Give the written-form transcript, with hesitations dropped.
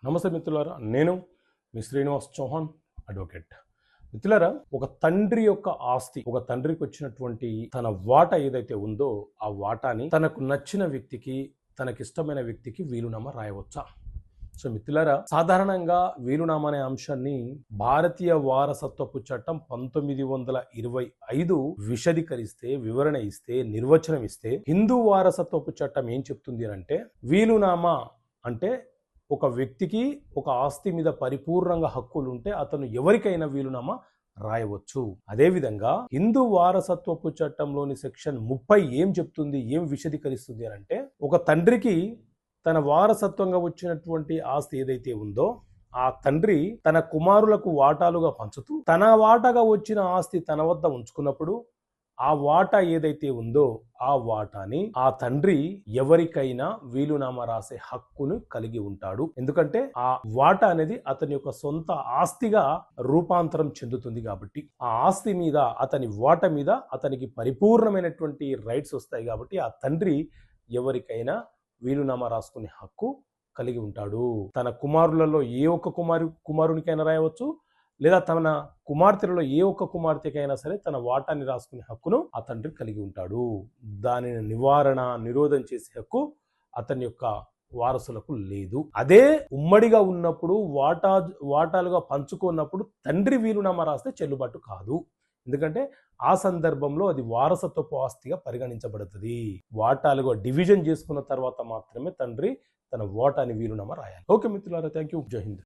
నమస్తే మిత్రులారా, నేను మీ శ్రీనివాస్ చౌహాన్ అడ్వకేట్. మిత్రులారా, ఒక తండ్రి యొక్క ఆస్తి, ఒక తండ్రికి వచ్చినటువంటి తన వాటా ఏదైతే ఉందో ఆ వాటాని తనకు నచ్చిన వ్యక్తికి, తనకిష్టమైన వ్యక్తికి వీలునామా రాయవచ్చా? సో మిత్రులారా, సాధారణంగా వీలునామా అనే అంశాన్ని భారతీయ వారసత్వపు చట్టం 1925 విశదీకరిస్తే, వివరణ ఇస్తే, నిర్వచనం ఇస్తే, హిందూ వారసత్వపు చట్టం ఏం చెప్తుంది అంటే, వీలునామా అంటే ఒక వ్యక్తికి ఒక ఆస్తి మీద పరిపూర్ణంగా హక్కులు ఉంటే అతను ఎవరికైనా వీలునామా రాయవచ్చు. అదేవిధంగా హిందూ వారసత్వపు చట్టంలోని సెక్షన్ 30 ఏం చెప్తుంది, ఏం విశదీకరిస్తుంది అని అంటే, ఒక తండ్రికి తన వారసత్వంగా వచ్చినటువంటి ఆస్తి ఏదైతే ఉందో ఆ తండ్రి తన కుమారులకు వాటాలుగా పంచుతూ తన వాటాగా వచ్చిన ఆస్తి తన వద్ద ఉంచుకున్నప్పుడు ఆ వాటా ఏదైతే ఉందో ఆ వాటాని ఆ తండ్రి ఎవరికైనా వీలునామా రాసే హక్కును కలిగి ఉంటాడు. ఎందుకంటే ఆ వాటా అనేది అతని యొక్క సొంత ఆస్తిగా రూపాంతరం చెందుతుంది కాబట్టి, ఆ ఆస్తి మీద, అతని వాటా మీద అతనికి పరిపూర్ణమైనటువంటి రైట్స్ వస్తాయి కాబట్టి ఆ తండ్రి ఎవరికైనా వీలునామా రాసుకునే హక్కు కలిగి ఉంటాడు. తన కుమారులలో ఏ ఒక్క కుమారునికైనా రాయవచ్చు, లేదా తన కుమార్తెలలో ఏ ఒక్క కుమార్తెకైనా సరే తన వాటాన్ని రాసుకునే హక్కును ఆ తండ్రి కలిగి ఉంటాడు. దానిని నిరోధం చేసే హక్కు అతని యొక్క వారసులకు లేదు. అదే ఉమ్మడిగా ఉన్నప్పుడు వాటాలుగా పంచుకున్నప్పుడు తండ్రి వీలునామా రాస్తే చెల్లుబాటు కాదు. ఎందుకంటే ఆ సందర్భంలో అది వారసత్వపు ఆస్తిగా పరిగణించబడుతుంది. వాటాలుగా డివిజన్ చేసుకున్న తర్వాత మాత్రమే తండ్రి తన వాటాని వీలునామా రాయాలి. ఓకే మిత్రులారా, థ్యాంక్ యూ. జై హింద్.